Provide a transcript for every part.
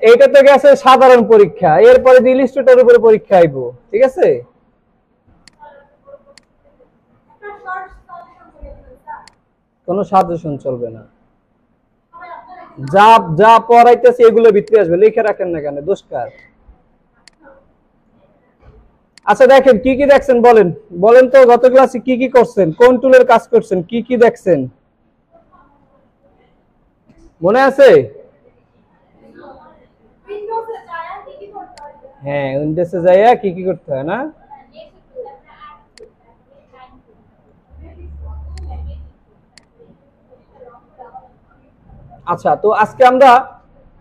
এইটা তো গেছে সাধারণ পরীক্ষা, এরপরে ইলিস্ট্রেটরের উপরে পরীক্ষা আইবো, ঠিক আছে? কোনো সাজেশন চলবে না, যা যা পড়াইতেছে এগুলো ভিতরে আসবে, লিখে রাখেন না কেন, দোষকার। আচ্ছা দেখেন কি কি দেখছেন, বলেন বলেন তো গত ক্লাসে কি কি করছেন, কোন টুলের কাজ করছেন, কি কি দেখছেন, মনে আছে? হ্যাঁ, উইন্ডোজে যাইয়া কি কি করতে হয় না? আচ্ছা, তো আজকে আমরা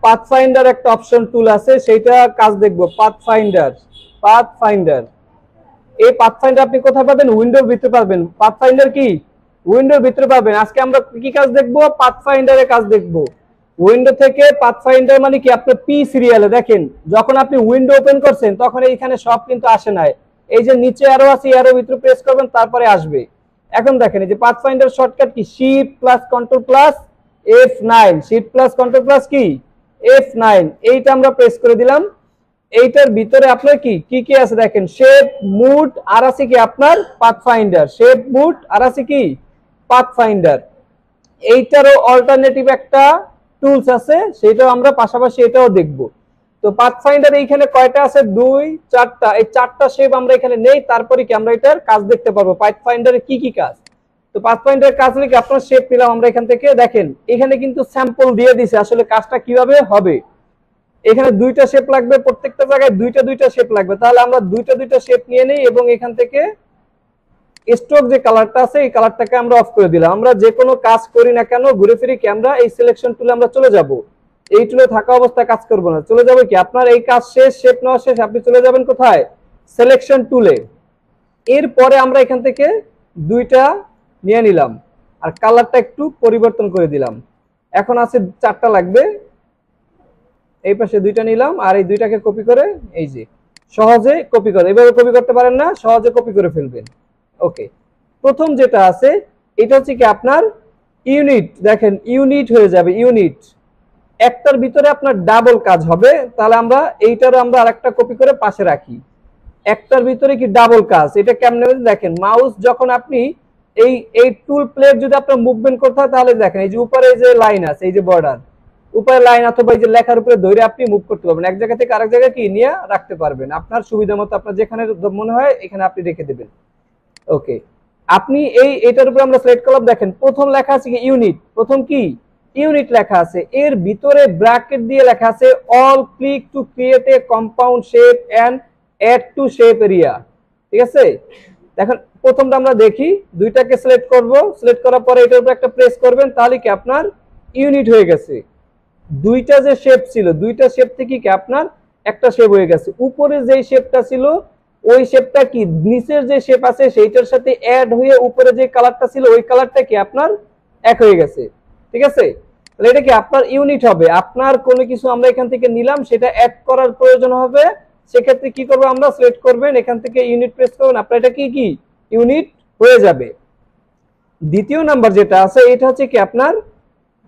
পাথফাইন্ডার একটা অপশন টুল আছে, সেইটা কাজ দেখব। পাথফাইন্ডার, পাথফাইন্ডার, এই পাথফাইন্ডার আপনি কোথায় পাবেন? উইন্ডোর ভিতরে পাবেন। পাথফাইন্ডার কি উইন্ডোর ভিতরে পাবেন। আজকে আমরা কি কাজ দেখব? পাথফাইন্ডারের কাজ দেখব। উইন্ডো থেকে পাথফাইন্ডার মানে কি, আপনার পি সিরিয়ালে দেখেন, যখন আপনি উইন্ডো ওপেন করছেন তখন এইখানে সব কিন্তু আসে নাই, এই যে নিচে অ্যারো আছে, অ্যারো ভিতরে প্রেস করবেন তারপরে আসবে। এখন দেখেন এই যে pathfinder shortcut key, shift plus control plus F9, shift plus control plus কি F9, এইটা আমরা প্রেস করে দিলাম। এইটার ভিতরে আপনার কি কি কি আছে দেখেন, শেপ, মুড আর আছে কি আপনার পাথফাইন্ডার, শেপ, মুড আর আছে কি পাথফাইন্ডার। এইটারও অল্টারনেটিভ একটা টুলস আছে, সেটাও আমরা পাশাপাশি এটাও দেখব। তো পাথফাইন্ডার এইখানে কয়টা আছে? 2 4টা, এই 4টা শেপ আমরা এখানে নেই, তারপরে কি আমরা এটার কাজ দেখতে পারবো, পাথফাইন্ডারে কি কি কাজ। তো পাথফাইন্ডারের কাজ হলো কি, আপনার শেপ নিলাম আমরা এখান থেকে, দেখেন এখানে কিন্তু স্যাম্পল দিয়ে দিছে আসলে কাজটা কিভাবে হবে। এখানে 2টা শেপ লাগবে, প্রত্যেকটা জায়গায় 2টা 2টা শেপ লাগবে, তাহলে আমরা 2টা 2টা শেপ নিয়ে নেই এবং এখান থেকে স্ট্রোক যে কালারটা আছে এই কালারটাকে আমরা অফ করে দিলাম। আমরা যে কোনো কাজ করি না কেন ঘুরে ফিরে কি আমরা এই সিলেকশন টুলে আমরা চলে যাব, এই টুলে থাকা অবস্থায় কাজ করব না, চলে যাব কি আপনার এই কাজ শেষ, শেপ নেওয়া শেষ, আপনি চলে যাবেন কোথায়? সিলেকশন টুলে। এরপরে আমরা এখান থেকে 2টা নিয়ে নিলাম আর কালারটা একটু পরিবর্তন করে দিলাম, এখন আছে 4টা লাগবে, এই পাশে 2টা নিলাম আর এই 2টাকে কপি করে এই যে সহজে কপি করে, এভাবে কপি করতে পারেন না, সহজে কপি করে ফেলবেন। ওকে, প্রথম যেটা আছে এটা হচ্ছে কি আপনার ইউনিট, দেখেন ইউনিট হয়ে যাবে, ইউনিট একটার ভিতরে আপনার ডাবল কাজ হবে, তাহলে আমরা এইটারও আমরা আরেকটা কপি করে পাশে রাখি, একটার ভিতরে কি ডাবল কাজ। এটা কেমনে দেখেন, মাউস যখন আপনি এই এই টুল প্লেট যদি আপনার মুভমেন্ট করতে হয় তাহলে দেখেন এই যে উপরে যে লাইন আছে, এই যে বর্ডার উপরে লাইন অথবা এই যে লেখার উপরে ধরে আপনি মুভ করতে পারবেন, এক জায়গা থেকে আরেক জায়গায় কি নিয়ে রাখতে পারবেন আপনার সুবিধা মতো, আপনার যেখানে মনে হয় এখানে আপনি রেখে দেবেন। ওকে, আপনি এটার উপর আমরা সিলেক্ট করলাম, দেখেন প্রথম লেখা আছে কি ইউনিট, প্রথম কি ইউনিট লেখা আছে, এর ভিতরে ব্র্যাকেট দিয়ে লেখা আছে all click to create a compound shape and add to shape area, ঠিক আছে? দেখেন প্রথমটা আমরা দেখি, 2টাকে সিলেক্ট করব, সিলেক্ট করার পরে এটার উপর একটা প্রেস করবেন, তাহলে কি আপনার ইউনিট হয়ে গেছে। 2টা যে শেপ ছিল, 2টা শেপ থেকে কি আপনার একটা শেপ হয়ে গেছে। উপরে যে শেপটা ছিল ওই শেপটা কি নিচের যে শেপ আছে সেইটার সাথে অ্যাড হয়ে উপরে যে কালারটা ছিল ওই কালারটা কি আপনার এক হয়ে গেছে, ঠিক আছে? তাহলে এটা কি আপনার ইউনিট হবে। আপনার কোনো কিছু আমরা এখান থেকে নিলাম, সেটা অ্যাড করার প্রয়োজন হবে, সেক্ষেত্রে কি করবো আমরা, সিলেক্ট করবেন, এখান থেকে ইউনিট প্রেস করবেন, আপনার এটা কি কি ইউনিট হয়ে যাবে। দ্বিতীয় নাম্বার যেটা আছে এটা হচ্ছে কি আপনার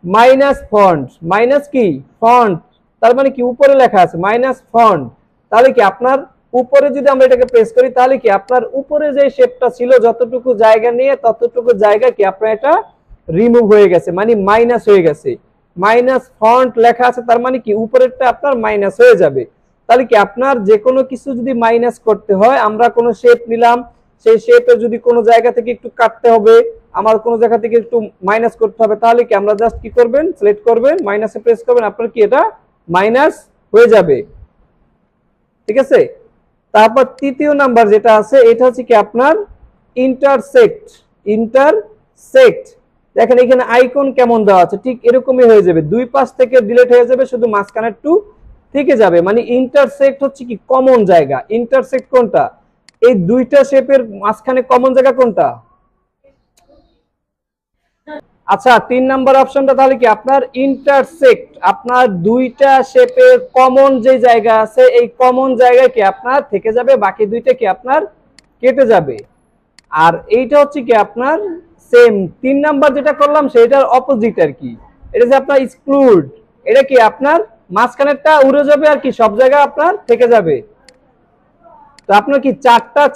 মাইনাস ফন্ট, মাইনাস কি ফন্ট, তার মানে কি উপরে লেখা আছে মাইনাস ফন্ট, তাহলে কি আপনার উপরে যদি আমরা এটাকে প্রেস করি তাহলে কি আপনার উপরে যে শেপটা ছিল যতটুকু জায়গা নিয়ে ততটুকু জায়গা কি আপনার এটা রিমুভ হয়ে গেছে, মানে মাইনাস হয়ে গেছে, মাইনাস ফন্ট লেখা আছে, তার মানে কি উপরেরটা আপনার মাইনাস হয়ে যাবে। তাহলে কি আপনার যে কোনো কিছু যদি মাইনাস করতে হয়, আমরা কোনো শেপ নিলাম, সেই শেপে যদি কোনো জায়গা থেকে একটু কাটতে হবে, আমার কোনো জায়গা থেকে একটু মাইনাস করতে হবে, তাহলে কি আমরা জাস্ট কি করবেন, সিলেক্ট করবেন, মাইনাসে প্রেস করবেন, আপনার কি এটা মাইনাস হয়ে যাবে, ঠিক আছে? তারপর তৃতীয় নাম্বার যেটা আছে এটা হচ্ছে কি আপনার ইন্টারসেক্ট, ইন্টারসেক্ট, দেখেন এখানে আইকন কেমন দেওয়া আছে, ঠিক এরকমই হয়ে যাবে, দুই পাশ থেকে ডিলিট হয়ে যাবে, শুধু মাঝখানে একটু থেকে যাবে, মানে ইন্টারসেক্ট হচ্ছে কি কমন জায়গা। ইন্টারসেক্ট কোনটা, এই 2টা শেপের মাঝখানে কমন জায়গা কোনটা? আচ্ছা, 3 নাম্বার অপশনটা তাহলে কি আপনার ইন্টারসেক্ট, আপনার 2টা শেপের কমন যে জায়গা আছে এই কমন জায়গায় কি আপনার থেকে যাবে, বাকি 2টা কি আপনার কেটে যাবে। আর এইটা হচ্ছে কি আপনার সেম 3 নাম্বার যেটা করলাম সেটার অপোজিট আর কি, এটা যে আপনার এক্সক্লুড, এটা কি আপনার মাঝখানেরটা উড়ে যাবে আর কি সব জায়গায় আপনার থেকে যাবে। তো আপনার কি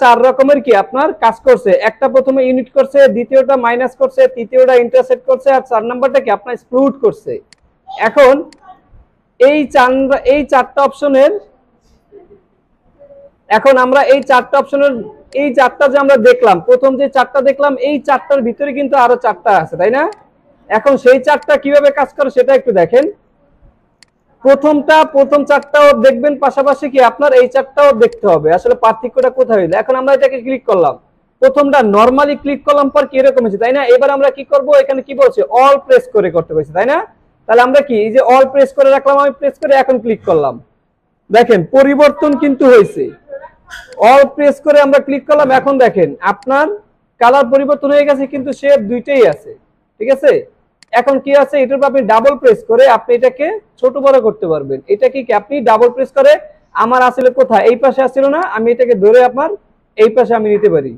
চার রকমের কি আপনার কাজ করছে, একটা প্রথমে ইউনিট করছে, দ্বিতীয়টা মাইনাস করছে, তৃতীয়টা ইন্টারসেক্ট করছে, আর 4 নাম্বারটা কি আপনার স্প্লিট করছে। এখন এই চারটা অপশনের, এখন আমরা এই চারটা অপশনের এই চারটা যে আমরা দেখলাম, প্রথম যে চারটা দেখলাম এই চারটার ভিতরে কিন্তু আরো চারটা আছে, তাই না? এখন সেই চারটা কিভাবে কাজ করে সেটা একটু দেখেন। প্রথম চারটাও দেখবেন, পাশাপাশি কি আপনার এই চারটাও দেখতে হবে, আসলে পার্থক্যটা কোথায় হইলো। এখন আমরা এটাকে ক্লিক করলাম, প্রথমটা নরমালি ক্লিক করলাম পর কি এরকম হয়েছে, তাই না? এবার আমরা কি করব, এখানে কি বলছে অল প্রেস করে করতে বলছে, তাই না? তাহলে আমরা কি এই যে অল প্রেস করে রাখলাম, আমি প্রেস করে এখন ক্লিক করলাম, দেখেন পরিবর্তন কিন্তু হয়েছে। অল প্রেস করে আমরা ক্লিক করলাম, এখন দেখেন আপনার কালার পরিবর্তন হয়ে গেছে, কিন্তু শেপ দুইটাই আছে, ঠিক আছে? এখন কি আছে, এটার উপর আপনি ডাবল প্রেস করে আপনি এটাকে ছোট বড় করতে পারবেন। এটা কি আপনি ডাবল প্রেস করে, আমার আসলে কোথায় এই পাশে আসছিল না, আমি এটাকে ধরে আপনার এই পাশে আমি নিতে পারি,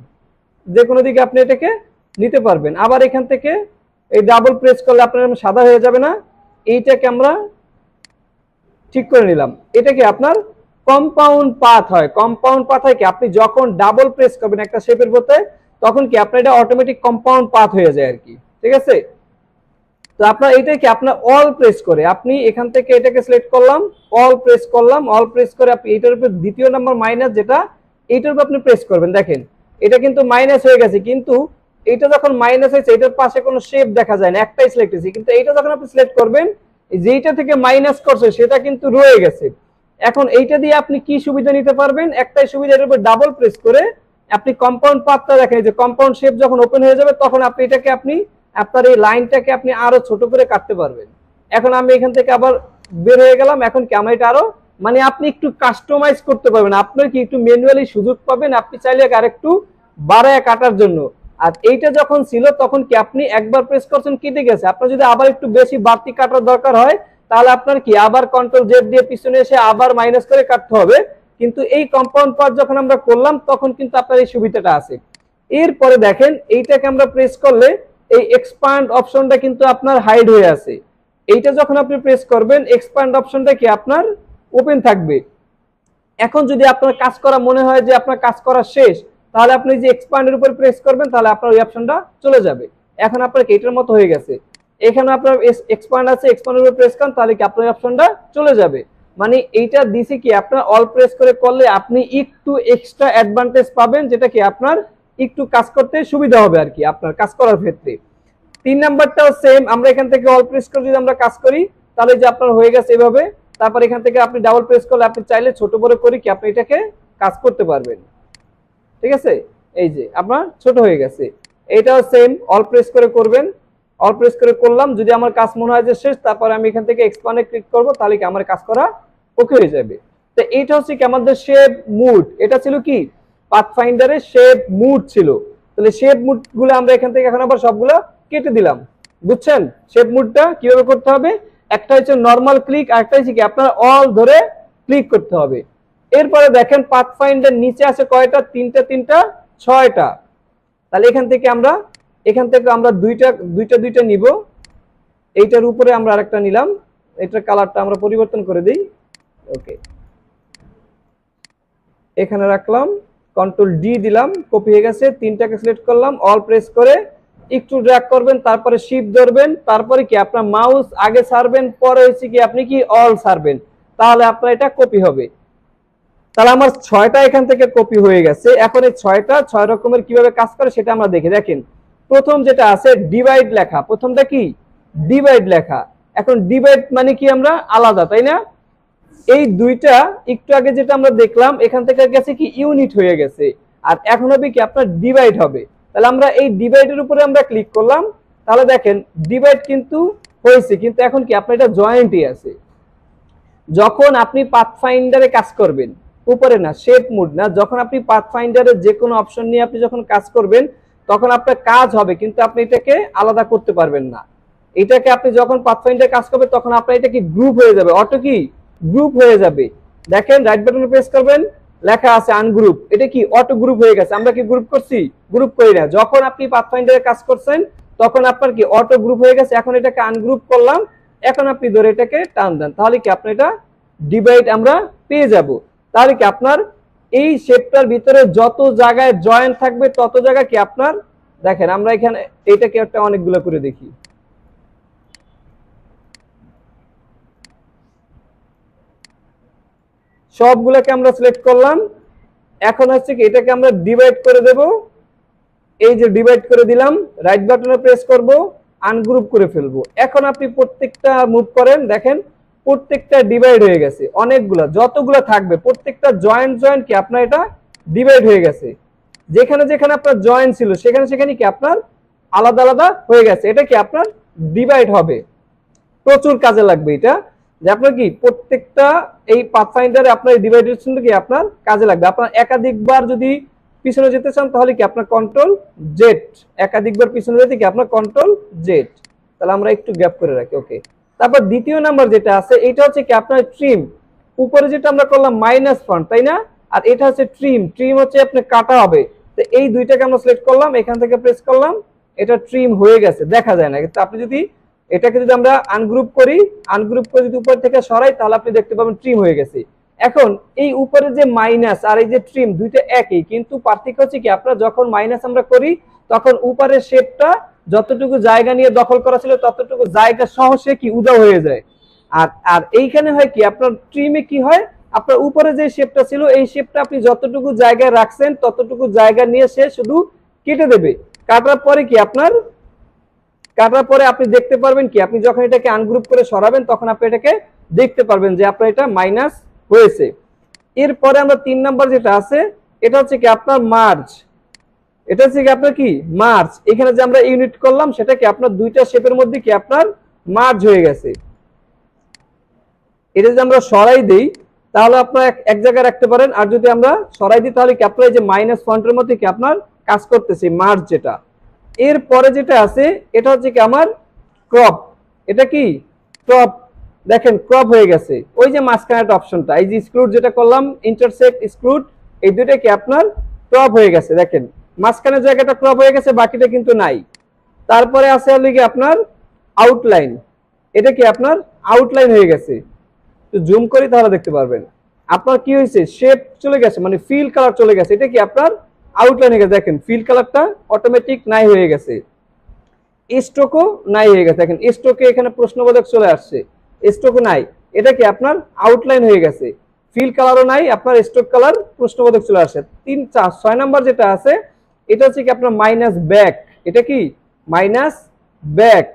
যে কোনো দিকে আপনি এটাকে নিতে পারবেন। আবার এখান থেকে এই ডাবল প্রেস করলে আপনার সাদা হয়ে যাবে না, এইটাকে আমরা ঠিক করে নিলাম। এটা কি আপনার কম্পাউন্ড পাথ হয়। কম্পাউন্ড পাথ হয় কি আপনি যখন ডাবল প্রেস করবেন একটা শেপের মধ্যে, তখন কি আপনার এটা অটোমেটিক কম্পাউন্ড পাথ হয়ে যায় আর কি, ঠিক আছে? তো আপনার এইটাই কি আপনার অল প্রেস করে আপনি এখান থেকে এটাকে সিলেক্ট করলাম, অল প্রেস করলাম, অল প্রেস করে আপনি এটার উপর দ্বিতীয় নাম্বার মাইনাস যেটা, এইটার উপর আপনি প্রেস করবেন। দেখেন এটা কিন্তু মাইনাস হয়ে গেছে, কিন্তু এটা যখন মাইনাস হয়েছে এটার পাশে কোনো শেপ দেখা যায় না, একটাই সিলেক্ট হয়েছে, কিন্তু এইটা যখন আপনি সিলেক্ট করবেন যেইটা থেকে মাইনাস করছে সেটা কিন্তু রয়ে গেছে। এখন এইটা দিয়ে আপনি কি সুবিধা নিতে পারবেন, একটাই সুবিধা, এর উপর ডাবল প্রেস করে আপনি কম্পাউন্ড পাথটা দেখেন, যে কম্পাউন্ড শেপ যখন ওপেন হয়ে যাবে তখন আপনি এটাকে আপনি আপনার এই লাইনটাকে আপনি আরো ছোট করে কাটতে পারবেন। এখন আমি এখান থেকে আবার বের হয়ে গেলাম, এখন কি আমরা এটা আরো মানে আপনি একটু কাস্টমাইজ করতে পারবেন, আপনার কি একটু ম্যানুয়ালি সুযোগ পাবেন, আপনি চাইলে আরেকটু বাড়ায় কাটার জন্য। আর এইটা যখন ছিল তখন কি আপনি একবার প্রেস করছেন কেটে গেছে, আপনার যদি আবার একটু বেশি বাড়তি কাটার দরকার হয় তাহলে আপনার কি আবার কন্ট্রোল জেড দিয়ে পিছনে এসে আবার মাইনাস করে কাটতে হবে। কিন্তু এই কম্পাউন্ড পার্ট যখন আমরা করলাম তখন কিন্তু আপনার এই সুবিধাটা আছে। এরপরে দেখেন এইটাকে আমরা প্রেস করলে এই এক্সপ্যান্ড অপশনটা কিন্তু আপনার হাইড হয়ে আছে, এইটা যখন আপনি প্রেস করবেন এক্সপ্যান্ড অপশনটা কি আপনার ওপেন থাকবে। এখন যদি আপনার কাজ করা মনে হয় যে আপনার কাজ করা শেষ, তাহলে আপনি যে এক্সপ্যান্ডের উপর প্রেস করবেন, তাহলে আপনার ওই অপশনটা চলে যাবে। এখন আপনার এটার মতো হয়ে গেছে, এখানে আপনার এক্সপ্যান্ড আছে, এক্সপ্যান্ডের উপর প্রেস করেন তাহলে কি আপনার অপশনটা চলে যাবে। মানে এইটা দিছে কি আপনার অল প্রেস করে করলে আপনি একটু এক্সট্রা অ্যাডভান্টেজ পাবেন, যেটা কি আপনার একটু কাজ করতে সুবিধা হবে আর কি আপনার কাজ করার ক্ষেত্রে। 3 নাম্বারটাও সেম, আমরা এখান থেকে অল প্রেস করে যদি আমরা কাজ করি তাহলে যে আপনার হয়ে গেছে এভাবে। তারপর এখান থেকে আপনি ডাবল প্রেস করলে আপনি চাইলে ছোট বড় করে কি আপনি এটাকে কাজ করতে পারবেন, ঠিক আছে? এই যে আপনার ছোট হয়ে গেছে, এটাও সেম অল প্রেস করে করবেন, অল প্রেস করে করলাম, যদি আমার কাজ মনে হয় যে শেষ তারপর আমি এখান থেকে এক্সপ্যান্ডে ক্লিক করব, তাহলে কি আমার কাজ করা ওকে হয়ে যাবে। তো এইটা হচ্ছে কি আমাদের শেপ মুড, এটা ছিল কি পাথফাইন্ডারের শেপ মুড ছিল। তাহলে শেপ মুড গুলো আমরা এখান থেকে এখন আবার সবগুলো কেটে দিলাম, বুঝছেন শেপ মুডটা কিভাবে করতে হবে। একটা হচ্ছে নরমাল ক্লিক, আর একটা হচ্ছে কি আপনার অল ধরে ক্লিক করতে হবে। এরপরে দেখেন পাথফাইন্ডার নিচে আছে কয়টা, তিনটা 6টা। তাহলে এখান থেকে আমরা দুইটা নিব, এইটার উপরে আমরা আরেকটা নিলাম, এটার কালারটা আমরা পরিবর্তন করে দিই, ওকে এখানে রাখলাম, কন্ট্রোল ডি দিলাম, কপি হয়ে গেছে। 3টাকে সিলেক্ট করলাম, অল প্রেস করে একটু ড্র্যাগ করবেন, তারপরে শিফট ধরবেন, তারপরে কি আপনার মাউস আগে ছাড়বেন, পরে হচ্ছে কি আপনি কি অল ছাড়বেন, তাহলে আপনার এটা কপি হবে। তাহলে আমার 6টা এখান থেকে কপি হয়ে গেছে। এখন এই 6 রকমের কিভাবে কাজ করে সেটা আমরা দেখি। দেখেন প্রথম যেটা আছে ডিভাইড লেখা, প্রথমটা কি ডিভাইড লেখা। এখন ডিভাইড মানে কি আমরা আলাদা, তাই না? এই দুইটা একটু আগে যেটা আমরা দেখলাম এখান থেকে গেছে কি ইউনিট হয়ে গেছে, আর এখন হবে কি আপনার ডিভাইড হবে। তাহলে আমরা এই ডিভাইডের উপরে আমরা ক্লিক করলাম, তাহলে দেখেন ডিভাইড কিন্তু হয়েছে, কিন্তু এখন কি আপনার এটা জয়েন্টই আছে। যখন আপনি পাথফাইন্ডারে কাজ করবেন, উপরে না শেপ মুড না, যখন আপনি পাথফাইন্ডারের যে কোনো অপশন নিয়ে আপনি যখন কাজ করবেন তখন আপনার কাজ হবে, কিন্তু আপনি এটাকে আলাদা করতে পারবেন না। এটাকে আপনি যখন পাথফাইন্ডারে কাজ করবেন তখন আপনার এটা কি গ্রুপ হয়ে যাবে, অটো কি গ্রুপ হয়ে যাবে। দেখেন রাইট বাটন প্রেস করবেন, লেখা আছে আনগ্রুপ, এটা কি অটো গ্রুপ হয়ে গেছে। আমরা কি গ্রুপ করছি? গ্রুপ করি না। যখন আপনি পাথফাইন্ডারে কাজ করছেন তখন আপনার কি অটো গ্রুপ হয়ে গেছে। এখন এটাকে আনগ্রুপ করলাম, এখন আপনি ধরে এটাকে টান দেন, তাহলে কি আপনি এটা ডিভাইড আমরা পেয়ে যাব। তাহলে কি আপনার এই শেপটার ভিতরে যত জায়গায় জয়েন্ট থাকবে তত জায়গা কি আপনার, দেখেন আমরা এখানে এইটাকে একটা অনেকগুলো করে দেখি। সবগুলোকে আমরা সিলেক্ট করলাম। এখন হচ্ছে কি এটাকে আমরা ডিভাইড করে দেব। এই যে ডিভাইড করে দিলাম, রাইট বাটনে প্রেস করব, আনগ্রুপ করে ফেলবো। এখন আপনি প্রত্যেকটা মুভ করেন, দেখেন প্রত্যেকটা ডিভাইড হয়ে গেছে, অনেকগুলা যতগুলো থাকবে প্রত্যেকটা জয়েন্ট জয়েন্ট কি আপনার এটা ডিভাইড হয়ে গেছে। যেখানে যেখানে আপনার জয়েন্ট ছিল সেখানে সেখানে কি আপনার আলাদা আলাদা হয়ে গেছে। এটা কি আপনার ডিভাইড হবে, প্রচুর কাজে লাগবে এটা, যে আপনার কি প্রত্যেকটা এই পাথফাইন্ডারে আপনার ডিভাইডেশনটা কি আপনার কাজে লাগবে। আপনার একাধিকবার যদি পিছনে যেতে চান তাহলে কি আপনার কন্ট্রোল জেড, একাধিকবার পিছনে যেতে কি আপনার কন্ট্রোল জেড। তাহলে আমরা একটু গ্যাপ করে রাখি, ওকে। তারপর দ্বিতীয় নাম্বার যেটা আছে এটা হচ্ছে কি আপনার ট্রিম। উপরে যেটা আমরা করলাম মাইনাস ফন্ট, তাই না, আর এটা হচ্ছে ট্রিম। ট্রিম হচ্ছে আপনি কাটা হবে। তো এই দুইটাকে আমরা সিলেক্ট করলাম, এখান থেকে প্রেস করলাম, এটা ট্রিম হয়ে গেছে, দেখা যায় না। কিন্তু আপনি যদি এটাকে যদি আমরা আনগ্রুপ করি, আনগ্রুপ করে যদি উপর থেকে সরাই তাহলে আপনি দেখতে পাবেন ট্রিম হয়ে গেছে। এখন এই উপরে যে মাইনাস আর এই যে ট্রিম দুইটা একই, কিন্তু পার্থক্য হচ্ছে কি আপনার যখন মাইনাস আমরা করি তখন উপরের শেপটা যতটুকু জায়গা নিয়ে দখল করা ছিল ততটুকু জায়গা সহ সে কি উধাও হয়ে যায়। আর আর এইখানে হয় কি আপনার ট্রিমে কি হয়, আপনার উপরে যে শেপটা ছিল এই শেপটা আপনি যতটুকু জায়গায় রাখছেন ততটুকু জায়গা নিয়ে সে শুধু কেটে দেবে। কাটার পরে কি আপনার, কাটার পরে আপনি দেখতে পারবেন কি আপনি যখন এটাকে আনগ্রুপ করে সরাবেন তখন আপনি এটাকে দেখতে পারবেন যে আপনার এটা মাইনাস হয়েছে। এরপরে আমরা 3 নাম্বার যেটা আছে এটা হচ্ছে কি আপনার মার্জ। এটা হচ্ছে কি আপনার কি মার্জ, এখানে যে আমরা ইউনিট করলাম সেটা কি আপনার দুইটা শেপের মধ্যে কি আপনার মার্জ হয়ে গেছে। এটা যদি আমরা সরাই দেই তাহলে আপনার এক জায়গায় রাখতে পারেন, আর যদি আমরা সরাই দিই তাহলে কি আপনার এই যে মাইনাস ফন্টের মধ্যে কি আপনার কাজ করতেছে মার্জ যেটা। এরপরে যেটা আছে এটা হচ্ছে কি আমার ক্রপ। এটা কি ক্রপ, দেখেন ক্রপ হয়ে গেছে। ওই যে মাঝখানে একটা অপশনটা এই যে স্ক্রুড যেটা করলাম ইন্টারসেক্ট স্ক্রুড, এই দুইটা কি আপনার ক্রপ হয়ে গেছে। দেখেন মাঝখানে জায়গাটা ক্রপ হয়ে গেছে, বাকিটা কিন্তু নাই। তারপরে আছে হলো কি আপনার আউটলাইন। এটা কি আপনার আউটলাইন হয়ে গেছে। তো জুম করি তাহলে দেখতে পারবেন আপনার কি হয়েছে, শেপ চলে গেছে, মানে ফিল কালার চলে গেছে। এটা কি আপনার আউটলাইন হয়ে গেছে। দেখেন ফিল কালারটা অটোমেটিক নাই হয়ে গেছে, স্ট্রোকও নাই হয়ে গেছে। দেখেন স্ট্রোকে এখানে প্রশ্নবোধক চলে আসছে, স্ট্রোকও নাই। এটা কি আপনার আউটলাইন হয়ে গেছে, ফিল কালারও নাই, আপনার স্ট্রোক কালার প্রশ্নবোধক চলে আসে। 3, 4, 6 নাম্বার যেটা আছে এটা হচ্ছে কি আপনার মাইনাস ব্যাক। এটা কি মাইনাস ব্যাক,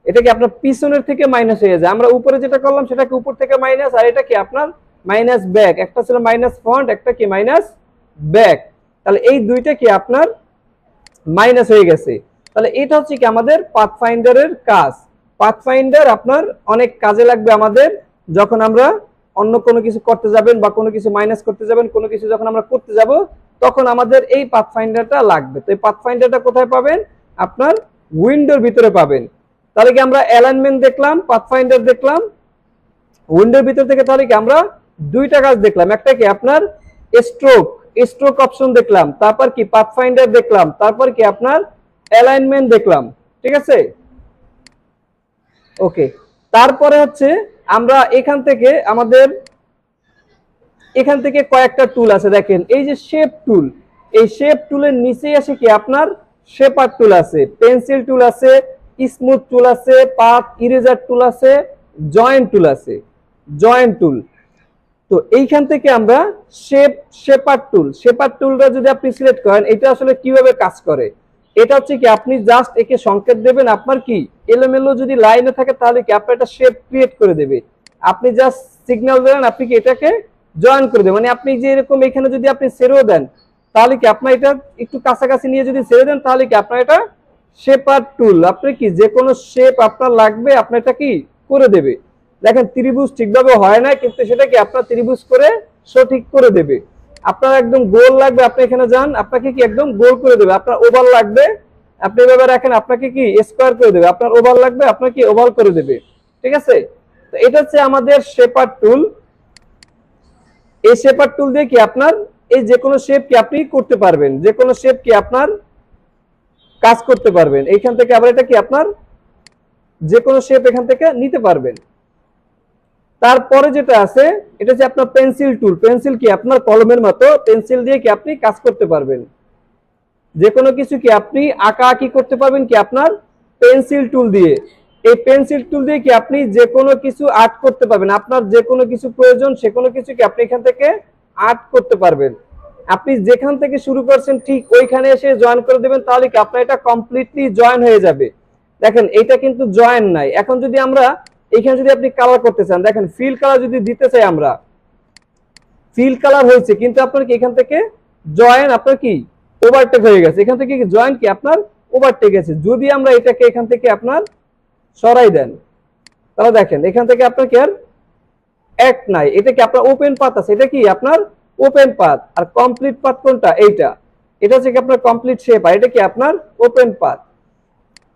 এটা কি আপনার পিছনের থেকে মাইনাস হয়ে যায়। আমরা উপরে যেটা করলাম সেটা কি উপর থেকে মাইনাস, আর এটা কি আপনার মাইনাস ব্যাক। একটা ছিল মাইনাস ফন্ট, একটা কি মাইনাস ব্যাক। তাহলে এই দুইটা কি আপনার মাইনাস হয়ে গেছে। তাহলে এটা হচ্ছে কি আমাদের পাথফাইন্ডারের কাজ। পাথফাইন্ডার আপনার অনেক কাজে লাগবে আমাদের যখন আমরা অন্য কোনো কিছু করতে যাবেন বা কোনো কিছু মাইনাস করতে যাবেন, কোনো কিছু যখন আমরা করতে যাব তখন আমাদের এই পাথফাইন্ডারটা লাগবে। তো এই পাথফাইন্ডারটা কোথায় পাবেন, আপনার উইন্ডোর ভিতরে পাবেন। তাহলে কি আমরা অ্যালাইনমেন্ট দেখলাম, পাথফাইন্ডার দেখলাম, উইন্ডোর ভিতর থেকে তাহলে কি আমরা দুইটা কাজ দেখলাম। একটা কি আপনার স্ট্রোক, স্ট্রোক অপশন দেখলাম, তারপর কি পাথফাইন্ডার দেখলাম, তারপর কি আপনার অ্যালাইনমেন্ট দেখলাম। ঠিক আছে, ওকে। তারপরে হচ্ছে আমরা এখান থেকে আমাদের এখান থেকে কয়েকটা টুল আছে। দেখেন এই যে শেপ টুল, এই শেপ টুলের নিচেই আসে কি আপনার শেপার টুল আছে, পেন্সিল টুল আছে, স্মুথ টুল আছে, পাথ ইরেজার টুল আছে, জয়েন্ট টুল আছে, জয়েন্ট টুল। তো এইখান থেকে আমরা শেপার টুল, শেপার টুলটা যদি আপনি সিলেক্ট করেন এটা আসলে কিভাবে কাজ করে, এটা হচ্ছে কি আপনি জাস্ট একে সংকেত দেবেন, আপনার কি এলোমেলো যদি লাইনে থাকে তাহলে কি আপনার একটা শেপ ক্রিয়েট করে দেবে। আপনি জাস্ট সিগন্যাল দেন, আপনি কি এটাকে জয়েন করে দেবেন। মানে আপনি যে এরকম এখানে যদি আপনি ছেড়েও দেন তাহলে কি আপনার এটা একটু কাছাকাছি নিয়ে যদি ছেড়ে দেন তাহলে কি আপনার এটা শেপার টুল, আপনি কি যে কোনো শেপ আপনার লাগবে আপনার এটা কি করে দেবে। দেখেন ত্রিভুজ ঠিকভাবে হয় না, কিন্তু সেটা কি আপনার ত্রিভুজ করে সঠিক করে দেবে। আপনার একদম গোল লাগবে, আপনি এখানে যান, আপনাকে কি একদম গোল করে দেবে। আপনার ওভাল লাগবে, আপনি এভাবে রাখেন, আপনাকে কি স্কোয়ার করে দেবে। আপনার ওভাল লাগবে, আপনার কি ওভাল করে দেবে। ঠিক আছে, তো এটা হচ্ছে আমাদের শেপার টুল। এই শেপার টুল দিয়ে কি আপনার এই যে কোনো শেপ কি আপনি করতে পারবেন, যে কোনো শেপ কি আপনার কাজ করতে পারবেন। এইখান থেকে আবার এটা কি আপনার যে কোনো শেপ এখান থেকে নিতে পারবেন। তারপরে যেটা আছে এটা হচ্ছে আপনার পেন্সিল টুল। পেন্সিল কি আপনার কলমের মতো, পেন্সিল দিয়ে কি আপনি কাজ করতে পারবেন, যে কোনো কিছু কি আপনি আঁকা আঁকি করতে পারবেন কি আপনার পেন্সিল টুল দিয়ে। এই পেন্সিল টুল দিয়ে কি আপনি যে কোনো কিছু আর্ট করতে পারবেন, আপনার যে কোনো কিছু প্রয়োজন সে কোনো কিছু কি আপনি এখান থেকে আর্ট করতে পারবেন। আপনি যেখান থেকে শুরু করছেন ঠিক ওইখানে এসে জয়েন করে দেবেন, তাহলে কি আপনার এটা কমপ্লিটলি জয়েন হয়ে যাবে। দেখেন এটা কিন্তু জয়েন নাই। এখন যদি আমরা এখানে যদি আপনি কালার করতে চান, দেখেন ফিল কালার যদি দিতে চাই আমরা, ফিল কালার হয়েছে কিন্তু আপনার কি এখান থেকে জয়েন আপনার কি ওভারটেক হয়ে গেছে, এখান থেকে জয়েন কি আপনার ওভারটেক গেছে। যদি আমরা এটাকে এখান থেকে আপনার সরাই দেন তাহলে দেখেন এখান থেকে আপনার কি আর এক নাই, এটা কি আপনার ওপেন পাথ আছে, এটা কি আপনার ওপেন পাথ। আর কমপ্লিট পাথ কোনটা, এইটা, এটা হচ্ছে কি আপনার কমপ্লিট শেপ, আর এটা কি আপনার ওপেন পাথ।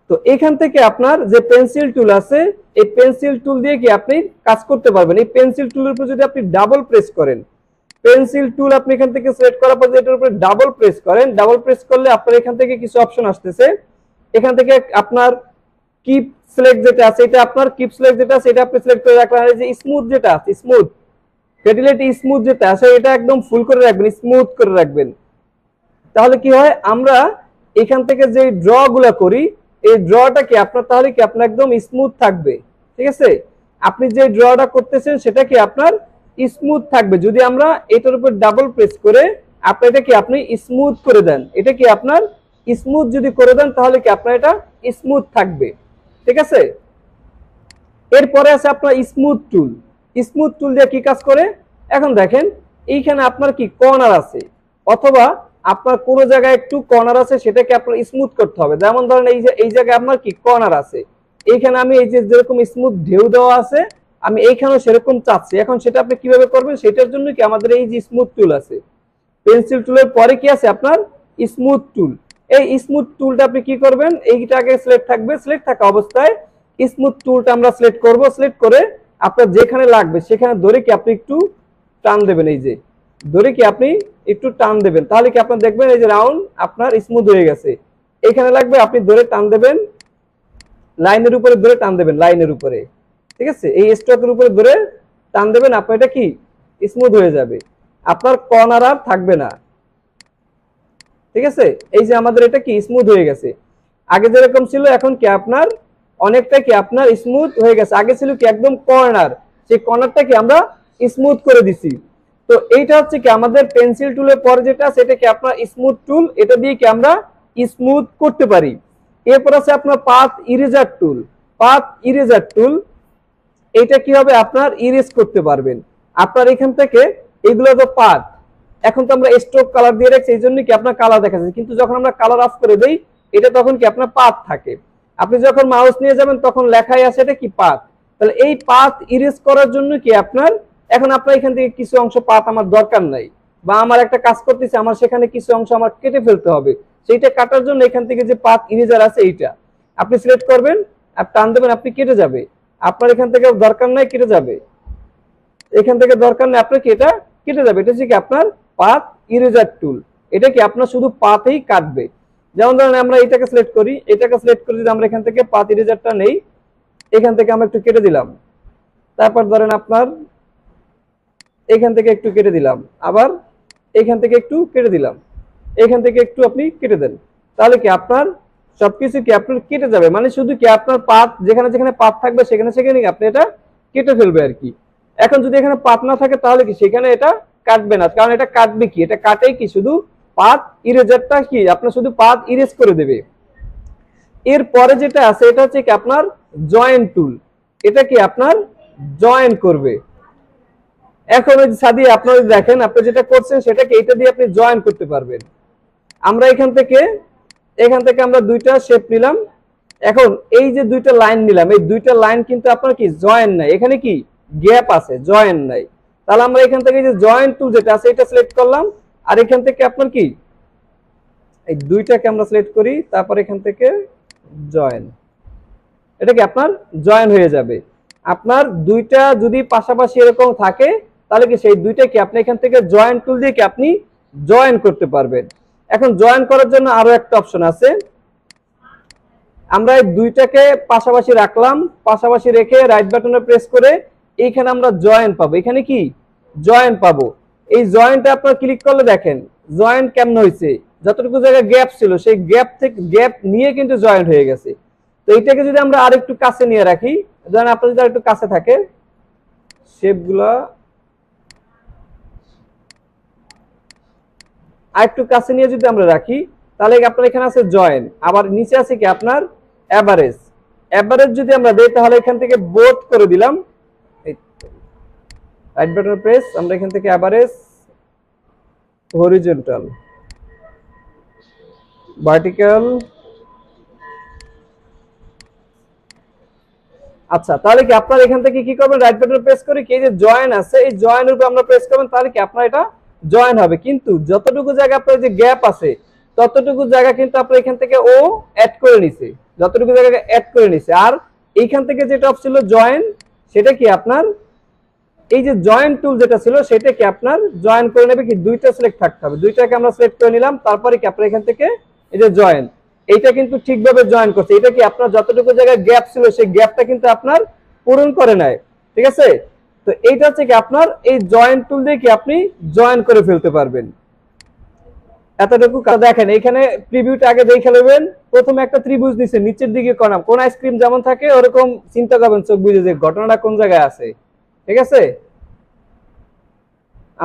তো এখান থেকে আপনার যে পেন্সিল টুল আছে এই পেন্সিল টুল দিয়ে কি আপনি কাজ করতে পারবেন। এই পেন্সিল টুলের উপর যদি আপনি ডাবল প্রেস করেন, পেন্সিল টুল আপনি এখান থেকে সিলেক্ট করার পর এটার উপরে ডাবল প্রেস করেন, ডাবল প্রেস করলে আপনার এখান থেকে কিছু অপশন আসতেছে। এখান থেকে আপনার কিপ সিলেক্ট যেটা আছে, এটা আপনার কিপ সিলেক্ট যেটা আছে এটা আপনি সিলেক্ট করে রাখবেন। আর এই যে স্মুথ যেটা আছে, স্মুথ ফেডিলিটি স্মুথ যেটা আছে এটা একদম ফুল করে রাখবেন, স্মুথ করে রাখবেন। তাহলে কি হয়, আমরা এখান থেকে যে ড্র গুলা করি এই ড্রটা কি আপনার তাহলে কি আপনার একদম স্মুথ থাকবে। ঠিক আছে, আপনি যে ড্রটা করতেছেন সেটা কি আপনার স্মুথ থাকবে। যদি আমরা এটার উপর ডাবল প্রেস করে আপনি এটা কি আপনি স্মুথ করে দেন, এটা কি আপনার স্মুথ যদি করে দেন তাহলে কি আপনার এটা স্মুথ থাকবে। ঠিক আছে, এরপরে আছে আপনার স্মুথ টুল। স্মুথ টুল দিয়ে কি কাজ করে, এখন দেখেন এইখানে আপনার কি কর্নার আছে, অথবা আপনার কোনো জায়গায় একটু কর্নার আছে সেটাকে আপনার স্মুথ করতে হবে। যেমন ধরেন এই যে এই জায়গায় আপনার কি কর্নার আছে, এইখানে আমি এই যে যেরকম স্মুথ ঢেউ দেওয়া আছে আমি এইখানেও সেরকম চাচ্ছি। এখন সেটা আপনি কিভাবে করবেন, সেটার জন্য কি আমাদের এই যে স্মুথ টুল আছে, পেন্সিল টুলের পরে কি আছে আপনার স্মুথ টুল। এই স্মুথ টুলটা আপনি কি করবেন, এইটা আগে সিলেক্ট থাকবে, সিলেক্ট থাকা অবস্থায় স্মুথ টুলটা আমরা সিলেক্ট করব। সিলেক্ট করে আপনার যেখানে লাগবে সেখানে ধরে কি আপনি একটু টান দেবেন, এই যে ধরে কি আপনি একটু টান দেবেন, তাহলে কি আপনার দেখবেন এই যে রাউন্ড আপনার স্মুথ হয়ে গেছে। এখানে লাগবে আপনি ধরে টান দেবেন, লাইনের উপরে ধরে টান দেবেন, লাইনের উপরে। ঠিক আছে, এই স্ট্রোকের উপরে ধরে টান দেবেন, আপনার এটা কি স্মুথ হয়ে যাবে, আপনার কর্নার আর থাকবে না। ঠিক আছে, এই যে আমাদের এটা কি স্মুথ হয়ে গেছে। আগে যেরকম ছিল এখন কি আপনার অনেকটা কি আপনার স্মুথ হয়ে গেছে। আগে ছিল কি একদম কর্নার, সেই কর্নারটা কি আমরা স্মুথ করে দিছি। তো এইটা হচ্ছে কি আমাদের পেন্সিল টুলের পর যেটা সেটা কি আপনার স্মুথ টুল, এটা দিয়ে কি আমরা স্মুথ করতে পারি। এরপর আছে আপনার পাথ ইরেজার টুল। পাথ ইরেজার টুল এটা কি হবে, আপনার ইরেজ করতে পারবেন। আপনার এখান থেকে এগুলো তো পাথ, এখন তো আমরা স্ট্রোক কালার দিয়ে রাখছি এই জন্য কি আপনার কালার দেখা যাচ্ছে, কিন্তু যখন আমরা কালার অফ করে দেই এটা তখন কি আপনার পাথ থাকে। আপনি যখন মাউস নিয়ে যাবেন তখন লেখাই আছে এটা কি পাথ। তাহলে এই পাথ ইরেজ করার জন্য কি আপনার এখন আপনার এখান থেকে কিছু অংশ পাথ আমার দরকার নাই, বা আমার একটা কাজ করতেছে আমার সেখানে কিছু অংশ আমার কেটে ফেলতে হবে, সেইটা কাটার জন্য এখান থেকে যে পাথ ইরেজার আছে এইটা আপনি সিলেক্ট করবেন, আর টান দেবেন, আপনি কেটে যাবে। আপনার এখান থেকে দরকার নাই কেটে যাবে, এখান থেকে দরকার নেই আপনার কি এটা কেটে যাবে। এটা হচ্ছে কি আপনার পাথ ইরেজার টুল, এটা কি আপনার শুধু পাথেই কাটবে। যেমন ধরেন আমরা এটাকে সিলেক্ট করি, এটাকে সিলেক্ট করে যদি আমরা এখান থেকে পাথ ইরেজারটা নেই, এখান থেকে আমরা একটু কেটে দিলাম, তারপর ধরেন আপনার এখান থেকে একটু কেটে দিলাম, আবার এখান থেকে একটু কেটে দিলাম, এখান থেকে একটু আপনি কেটে দেন, তাহলে কি আপনার সবকিছু কি আপনার কেটে যাবে। মানে শুধু কি আপনার পাথ যেখানে যেখানে পাথ থাকবে সেখানে সেখানে আপনি এটা কেটে ফেলবে আর কি। এখন যদি এখানে পাথ না থাকে তাহলে কি সেখানে এটা কাটবে না, কারণ এটা কাটবে কি, এটা কাটেই কি শুধু পাথ ইরেজারটা কি আপনার শুধু পাথ ইরেজ করে দেবে। এরপরে যেটা আছে এটা হচ্ছে কি আপনার জয়েন টুল, এটা কি আপনার জয়েন করবে। এখন ওই সাদি আপনারা দেখেন আপনি যেটা করছেন সেটাকে এটা দিয়ে আপনি জয়েন করতে পারবেন। আমরা এখান থেকে আমরা দুইটা শেপ নিলাম, এখন এই যে দুইটা লাইন নিলাম এই দুইটা লাইন কিন্তু আপনার কি জয়েন নাই, এখানে কি গ্যাপ আছে, জয়েন নাই। তাহলে আমরা এখান থেকে যে জয়েন টুল যেটা আছে এটা সিলেক্ট করলাম, আর এখান থেকে আপনার কি এই দুইটাকে আমরা সিলেক্ট করি, তারপর এখান থেকে জয়েন, এটা কি আপনার জয়েন হয়ে যাবে। আপনার দুইটা যদি পাশাপাশি এরকম থাকে তাহলে কি সেই দুইটা কি আপনি এখান থেকে জয়েন টুল দিয়ে কি আপনি জয়েন করতে পারবেন। এখন জয়েন করার জন্য আরো একটা অপশন আছে, আমরা এই দুইটাকে পাশাপাশি রাখলাম, পাশাপাশি রেখে রাইট বাটনে প্রেস করে এইখানে আমরা জয়েন পাবো। এখানে কি জয়েন পাবো। এই জয়েন্টে আপনারা ক্লিক করলে দেখেন জয়েন্ট কেমন হয়েছে, যতটুকু জায়গায় গ্যাপ ছিল সেই গ্যাপ থেকে গ্যাপ নিয়ে কিন্তু জয়েন্ট হয়ে গেছে। তো এইটাকে যদি আমরা আরেকটু কাছে নিয়ে রাখি, ধরেন আপনার যদি আরেকটু কাছে থাকে শেপগুলা আরেকটু কাছে নিয়ে যদি আমরা রাখি, তাহলে আপনার এখানে আছে জয়েন, আবার নিচে আছে কি আপনার অ্যাভারেজ। অ্যাভারেজ যদি আমরা দেই তাহলে এখান থেকে বোথ করে দিলাম, রাইট বাটন প্রেস, আমরা এখান থেকে অ্যাভারেজ হরিজন্টাল ভার্টিক্যাল। আচ্ছা, তাহলে কি আপনার এখান থেকে কি করবেন, রাইট বাটন প্রেস করে কি এই যে জয়েন আছে এই জয়েনের উপর আমরা প্রেস করবেন, তাহলে কি আপনার এটা জয়েন হবে। কিন্তু যতটুকু জায়গা আপনার যে গ্যাপ আছে ততটুকু জায়গা কিন্তু আপনার এখান থেকে ও অ্যাড করে নিছে, যতটুকু জায়গা অ্যাড করে নিছে। আর এইখান থেকে যেটা ছিল জয়েন, সেটা কি আপনার এই যে জয়েন টুল যেটা ছিল সেটা কি আপনার জয়েন করে নেবে কি, দুইটা সিলেক্ট থাকতে হবে, দুইটাকে আমরা সিলেক্ট করে নিলাম, তারপরে কি আপনার এখান থেকে এই যে জয়েন, এইটা কিন্তু ঠিকভাবে জয়েন করছে। এটা কি আপনার যতটুকু জায়গায় গ্যাপ ছিল সেই গ্যাপটা কিন্তু আপনার পূরণ করে নেয়, ঠিক আছে। তো এইটা হচ্ছে কি আপনার এই জয়েন টুল দিয়ে কি আপনি জয়েন করে ফেলতে পারবেন। এতটুকু দেখেন এখানে প্রিভিউটা আগে দেখে নেবেন। প্রথমে একটা ত্রিভুজ দিচ্ছে নিচের দিকে কর্নার, কোন আইসক্রিম যেমন থাকে ওরকম চিন্তা করবেন চোখ বুঝে যে ঘটনাটা কোন জায়গায় আছে, ঠিক আছে।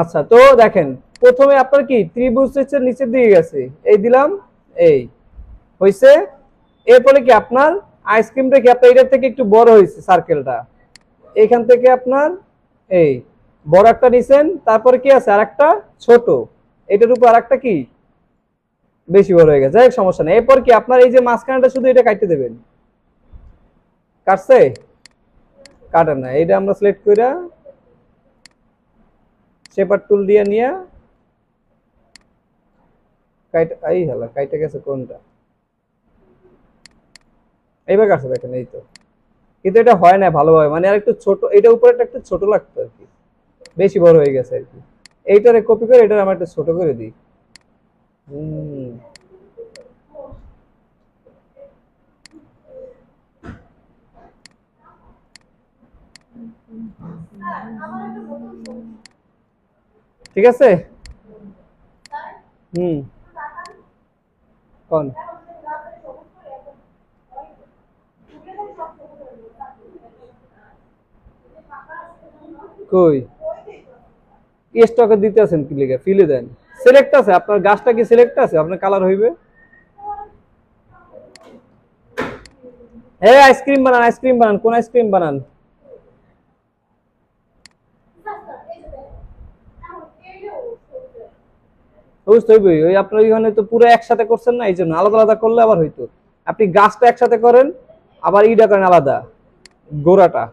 আচ্ছা, তো দেখেন প্রথমে আপনার কি ত্রিভুজ হচ্ছে নিচের দিকে গেছে, এই দিলাম, এই হইছে। এরপরে কি আপনার আইসক্রিমটা কি আপনার এটার থেকে একটু বড় হয়েছে, সার্কেলটা এখান থেকে আপনার এই বড় একটা নিছেন, তারপরে কি আছে আরেকটা ছোট, এটার উপর আরেকটা কি বেশি বড় হয়ে গেছে, যাই হোক সমস্যা নেই। এরপর কি আপনার এই যে মাঝখানটা শুধু এটা কাটতে দেবেন, কাটছে, কাটেন না, এটা আমরা সিলেক্ট কইরা শেপার টুল দিয়ে নিয়ে কাইটা, এই হলো কাইটা গেছে কোনটা, এইবার কাটছে দেখেন, এই তো। কিন্তু এটা হয় না ভালোভাবে, মানে আর একটু ছোট, এটা উপরে একটু ছোট লাগতো আর কি, বেশি বড় হয়ে গেছে আর কি। এইটারে কপি করে এটা আমরা একটু ছোট করে দিই। হুম, ঠিক আছে। হুম, কোন কই স্টকে দিতে আছেন কি লিখে ফিলে দেন, সিলেক্ট আছে আপনার গাছটা কি সিলেক্ট আছে, আপনার কালার হইবে। হ্যাঁ আইসক্রিম বানান, আইসক্রিম বানান, কোন আইসক্রিম বানান। বুঝতে হইবে, ওই আপনার ওইখানে তো পুরো একসাথে করছেন না, এই জন্য আলাদা আলাদা করলে আবার হইতো। আপনি গাছটা একসাথে করেন, আবার ইটা করেন আলাদা, গোড়াটা।